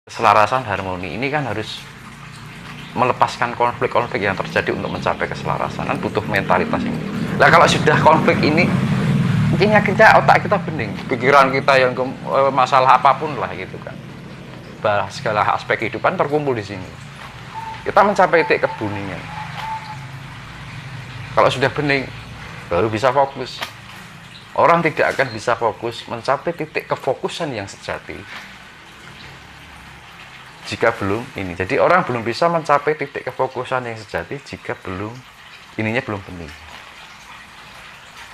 Keselarasan harmoni ini kan harus melepaskan konflik-konflik yang terjadi untuk mencapai keselarasan, kan butuh mentalitas ini. Nah kalau sudah konflik ini, intinya otak kita bening, pikiran kita yang masalah apapun lah gitu kan, bahas segala aspek kehidupan terkumpul di sini. Kita mencapai titik kebuningan. Kalau sudah bening, baru bisa fokus. Orang tidak akan bisa fokus mencapai titik kefokusan yang sejati jika belum ini. Jadi orang belum bisa mencapai titik kefokusan yang sejati jika belum bening.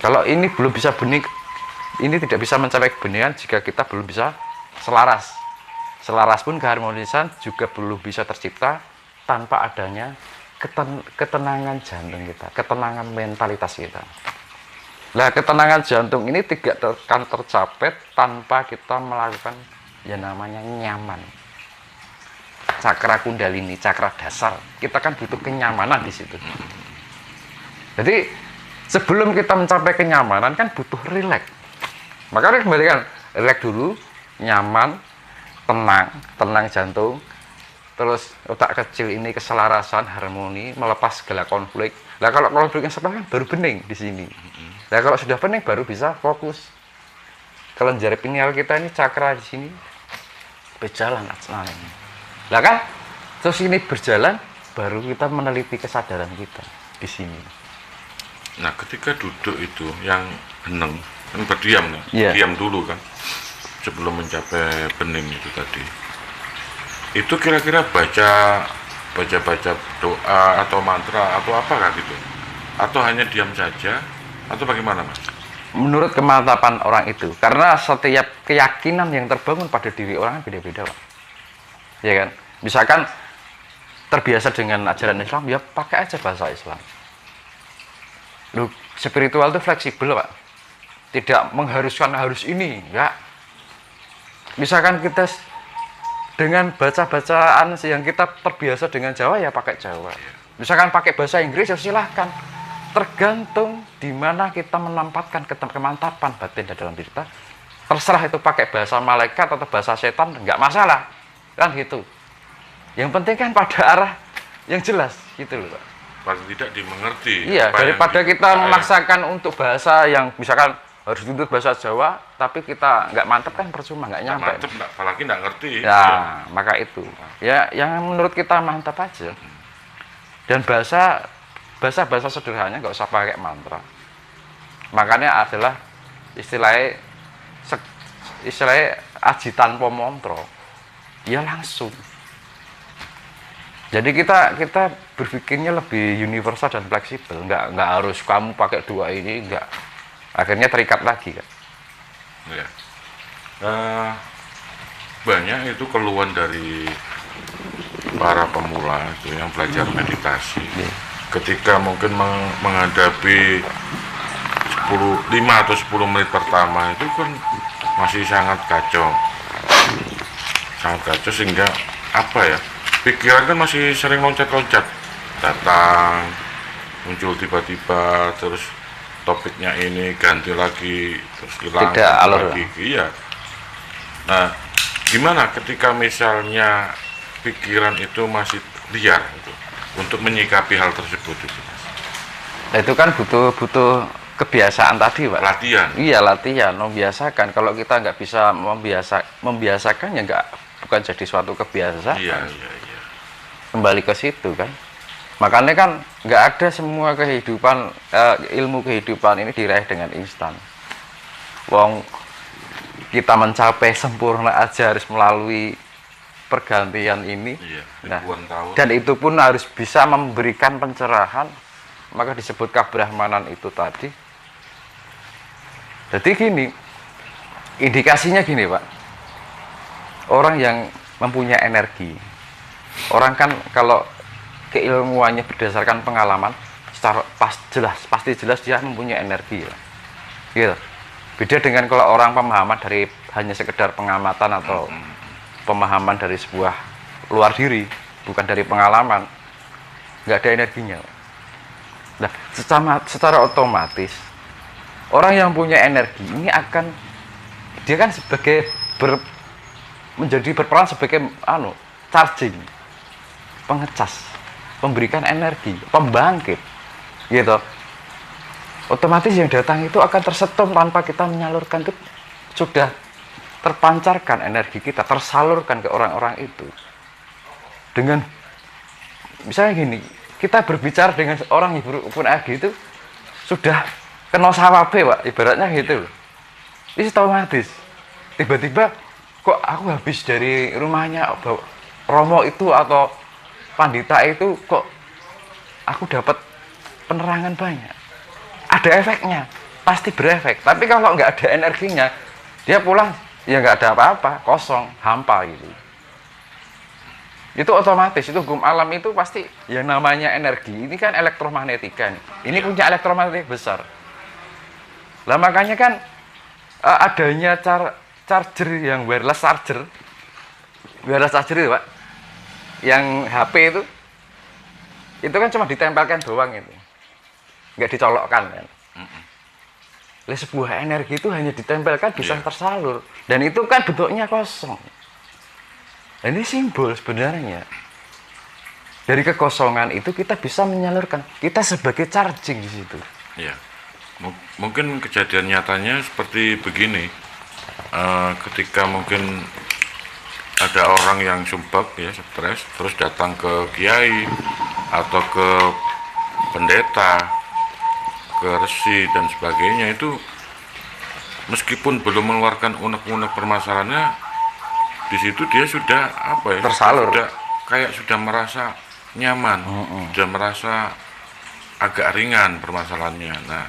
Kalau ini belum bisa bening, ini tidak bisa mencapai kebeningan jika kita belum bisa selaras. Selaras pun keharmonisan juga belum bisa tercipta tanpa adanya ketenangan jantung kita, ketenangan mentalitas kita. Nah, ketenangan jantung ini tidak akan tercapai tanpa kita melakukan yang namanya nyaman. Cakra kundalini, cakra dasar, kita kan butuh kenyamanan di situ. Jadi sebelum kita mencapai kenyamanan kan butuh rileks. Makanya kembalikan, rileks dulu, nyaman, tenang jantung, terus otak kecil ini keselarasan, harmoni, melepas segala konflik. Nah kalau konfliknya setelah kan baru bening di sini. Nah kalau sudah bening baru bisa fokus. Kelenjar pineal kita ini cakra di sini berjalan. Nah kan, terus ini berjalan, baru kita meneliti kesadaran kita di sini. Nah, ketika duduk itu yang heneng, kan berdiam nih, diam dulu kan, sebelum mencapai bening itu tadi. Itu kira-kira baca doa atau mantra atau apakah gitu? Atau hanya diam saja, atau bagaimana, Mas? Menurut kemantapan orang itu, karena setiap keyakinan yang terbangun pada diri orang beda-beda, Pak. Ya kan, misalkan terbiasa dengan ajaran Islam, ya pakai aja bahasa Islam. Loh, spiritual itu fleksibel, Pak. Tidak mengharuskan harus ini, enggak. Misalkan kita dengan baca-bacaan yang kita terbiasa dengan Jawa, ya pakai Jawa. Misalkan pakai bahasa Inggris, ya silahkan. Tergantung di mana kita menempatkan kemantapan batin dalam diri kita. Terserah itu pakai bahasa malaikat atau bahasa setan, enggak masalah. Kan gitu. Yang penting kan pada arah yang jelas gitu loh, Pak. Paling tidak dimengerti. Iya, daripada kita memaksakan untuk bahasa yang misalkan harus dituntut bahasa Jawa, tapi kita nggak mantep kan percuma, nggak nyampe. Mantep, apalagi nggak ngerti. Ya, maka itu. Ya, yang menurut kita mantap aja. Dan bahasa sederhananya nggak usah pakai mantra. Makanya adalah istilahnya aji tanpa mantra. Ya langsung. Jadi kita berpikirnya lebih universal dan fleksibel, nggak harus kamu pakai dua ini, nggak. Akhirnya terikat lagi kan. Ya. Banyak itu keluhan dari para pemula itu yang belajar meditasi. Ketika mungkin menghadapi 5 atau 10 menit pertama itu kan masih sangat kacau sehingga apa ya, pikiran kan masih sering loncat-loncat, datang muncul tiba-tiba, terus topiknya ini ganti lagi, terus hilang lagi. Iya. Nah, gimana ketika misalnya pikiran itu masih liar gitu, untuk menyikapi hal tersebut itu, Mas? Nah, itu kan butuh kebiasaan tadi, Pak. Latihan. Iya, latihan, membiasakan. Kalau kita nggak bisa membiasakan ya bukan jadi suatu kebiasaan. Iya. Kembali ke situ kan. Makanya kan nggak ada semua kehidupan, ilmu kehidupan ini diraih dengan instan. Wong kita mencapai sempurna aja harus melalui pergantian ini. Iya, tahun. Dan itu pun harus bisa memberikan pencerahan. Maka disebut kebrahmanan itu tadi. Jadi gini, indikasinya gini, Pak. Orang yang mempunyai energi, orang kan kalau keilmuannya berdasarkan pengalaman, secara pasti jelas dia mempunyai energi, ya. Gitu. Beda dengan kalau orang pemahaman dari hanya sekedar pengamatan atau pemahaman dari sebuah luar diri, bukan dari pengalaman, nggak ada energinya. Nah, secara otomatis Orang yang punya energi ini akan, dia kan sebagai menjadi berperan sebagai charging, pengecas, memberikan energi, pembangkit, gitu. Otomatis yang datang itu akan tersetum tanpa kita menyalurkan, itu sudah terpancarkan energi kita, tersalurkan ke orang-orang itu. Dengan misalnya gini, kita berbicara dengan orang yang berukun agi itu sudah kena sawabe, Pak, ibaratnya gitu. Ini otomatis. Tiba-tiba kok aku habis dari rumahnya Romo itu atau Pandita itu, kok aku dapat penerangan banyak. Ada efeknya, pasti berefek. Tapi kalau nggak ada energinya, dia pulang ya nggak ada apa-apa, kosong, hampa gitu. Itu otomatis, itu hukum alam itu pasti yang namanya energi. Ini kan elektromagnetika nih. Ini punya elektromagnetik besar. Lah makanya kan adanya charger yang wireless charger itu, Pak, yang HP itu kan cuma ditempelkan doang itu, nggak dicolokkan kan. Sebuah energi itu hanya ditempelkan bisa tersalur, dan itu kan bentuknya kosong. Nah, ini simbol sebenarnya dari kekosongan itu kita bisa menyalurkan, kita sebagai charging di situ. Iya. Mungkin kejadian nyatanya seperti begini, ketika mungkin ada orang yang sumpek ya, stres, terus datang ke kiai atau ke pendeta, ke resi dan sebagainya, itu meskipun belum mengeluarkan unek-unek permasalahannya, di situ dia sudah tersalur, sudah merasa nyaman, sudah merasa agak ringan permasalahannya. Nah,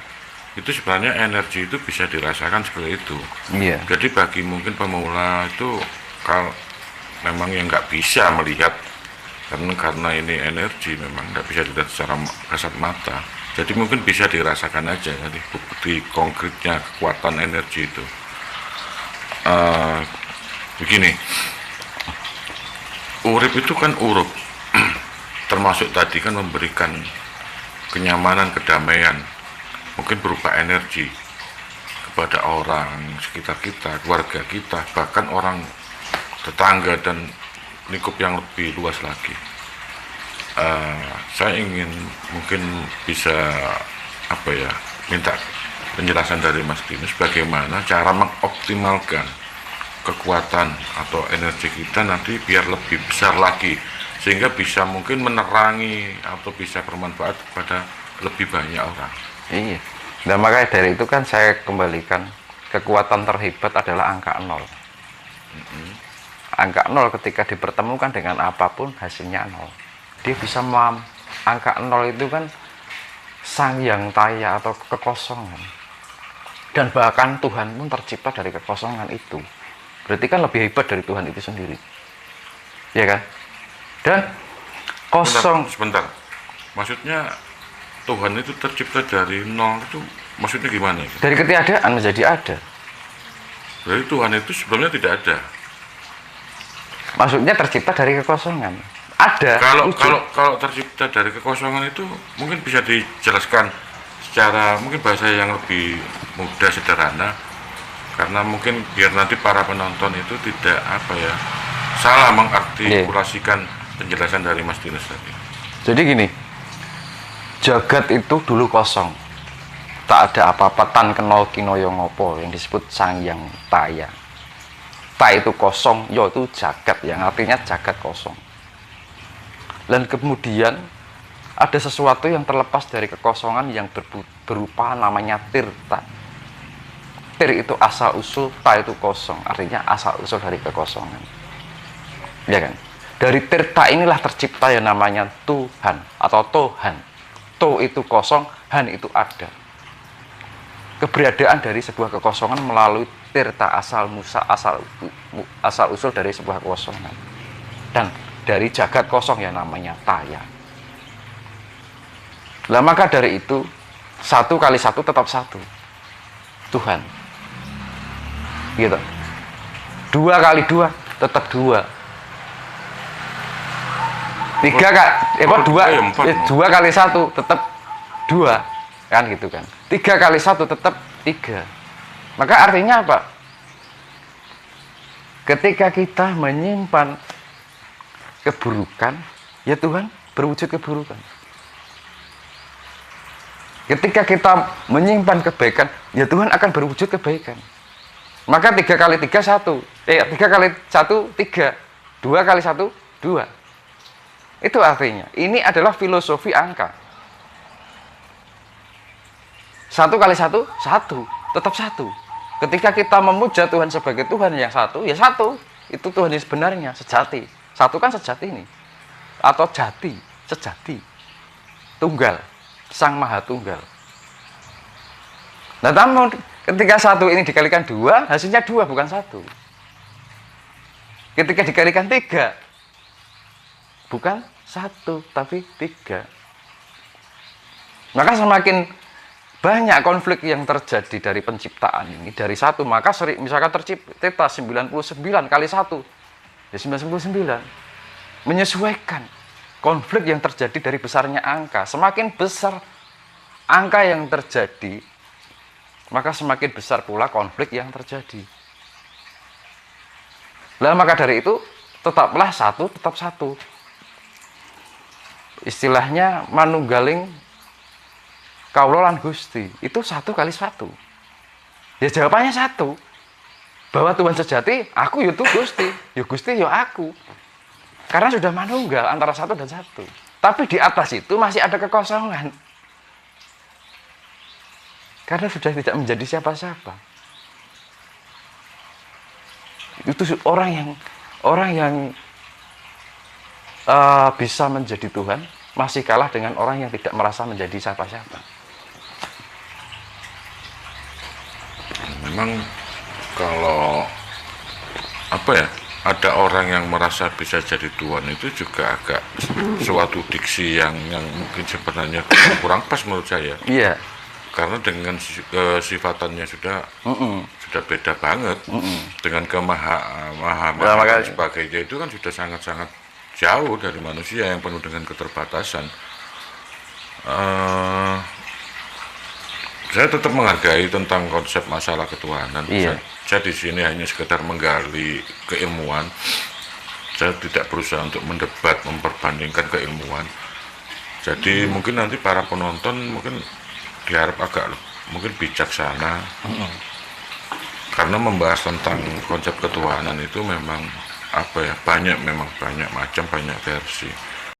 itu sebenarnya energi itu bisa dirasakan seperti itu. Iya. Jadi bagi mungkin pemula itu, kalau memang yang nggak bisa melihat karena ini energi, memang nggak bisa dilihat secara kasat mata. Jadi mungkin bisa dirasakan aja tadi bukti konkretnya kekuatan energi itu. Begini, urip itu kan urup, termasuk tadi kan memberikan kenyamanan, kedamaian, mungkin berupa energi kepada orang sekitar kita, keluarga kita, bahkan orang tetangga dan lingkup yang lebih luas lagi. Saya ingin mungkin bisa minta penjelasan dari Mas Dinus bagaimana cara mengoptimalkan kekuatan atau energi kita nanti biar lebih besar lagi, sehingga bisa mungkin menerangi atau bisa bermanfaat kepada lebih banyak orang. Iya. Nah, makanya dari itu kan saya kembalikan, kekuatan terhebat adalah angka 0. Angka 0 ketika dipertemukan dengan apapun hasilnya 0. Dia bisa angka 0 itu kan sang yang taya atau kekosongan. Dan bahkan Tuhan pun tercipta dari kekosongan itu. Berarti kan lebih hebat dari Tuhan itu sendiri. Ya kan? Dan kosong. Sebentar. Maksudnya Tuhan itu tercipta dari 0 itu maksudnya gimana? Dari ketiadaan menjadi ada. Berarti Tuhan itu sebelumnya tidak ada. Maksudnya tercipta dari kekosongan. Ada. Kalau tercipta dari kekosongan itu mungkin bisa dijelaskan secara mungkin bahasa yang lebih mudah, sederhana, karena mungkin biar nanti para penonton itu tidak salah mengartikulasikan penjelasan dari Mas Dinus tadi. Jadi gini, jagat itu dulu kosong, tak ada apa-apa, tan kenal kinoyo ngopo, yang disebut sang yang taya. Ta itu kosong, yo itu jagat, yang artinya jagat kosong. Dan kemudian ada sesuatu yang terlepas dari kekosongan yang berupa namanya tirta. Tir itu asal usul, ta itu kosong, artinya asal usul dari kekosongan. Ya kan? Dari tirta inilah tercipta yang namanya Tuhan atau Tuhan. To itu kosong, han itu ada. Keberadaan dari sebuah kekosongan melalui tirta asal usul dari sebuah kekosongan. Dan dari jagat kosong yang namanya taya. Lah maka dari itu 1 kali 1 tetap 1. Tuhan. Gitu. 2 kali 2 tetap 2. 2 kali 1 tetap 2, kan gitu kan. 3 kali 1 tetap 3. Maka artinya apa? Ketika kita menyimpan keburukan, ya Tuhan berwujud keburukan. Ketika kita menyimpan kebaikan, ya Tuhan akan berwujud kebaikan. Maka 3 kali 3 1. 3 kali 1 3. 2 kali 1 2. Itu artinya, ini adalah filosofi angka. 1 kali 1 1, tetap 1. Ketika kita memuja Tuhan sebagai Tuhan yang satu, ya satu. Itu Tuhan yang sebenarnya, sejati. Satu kan sejati ini. Atau jati, sejati. Tunggal, Sang Maha Tunggal. Nah, namun ketika 1 ini dikalikan 2, hasilnya 2 bukan 1. Ketika dikalikan 3, bukan 1 tapi 3. Maka semakin banyak konflik yang terjadi dari penciptaan ini, dari 1, maka misalkan tercipta 99 kali 1, ya 99. Menyesuaikan konflik yang terjadi dari besarnya angka. Semakin besar angka yang terjadi, maka semakin besar pula konflik yang terjadi. Lah maka dari itu, tetaplah 1 tetap 1. Istilahnya manunggaling kaula lan Gusti, itu 1 kali 1. Ya jawabannya 1. Bahwa Tuhan sejati, aku ya tuh Gusti, ya Gusti ya aku. Karena sudah manunggal antara 1 dan 1. Tapi di atas itu masih ada kekosongan. Karena sudah tidak menjadi siapa-siapa. Itu orang yang bisa menjadi Tuhan masih kalah dengan orang yang tidak merasa menjadi siapa-siapa. Memang kalau ada orang yang merasa bisa jadi Tuhan itu juga agak suatu diksi yang mungkin sebenarnya kurang pas menurut saya. Iya. Karena dengan sifatannya sudah beda banget dengan kemahaman dan sebagainya, itu kan sudah sangat-sangat jauh dari manusia yang penuh dengan keterbatasan. Saya tetap menghargai tentang konsep masalah ketuhanan. Iya. Saya di sini hanya sekedar menggali keilmuan. Saya tidak berusaha untuk mendebat, memperbandingkan keilmuan. Jadi mungkin nanti para penonton mungkin diharap agak mungkin bijaksana, karena membahas tentang konsep ketuhanan itu memang banyak macam, banyak versi.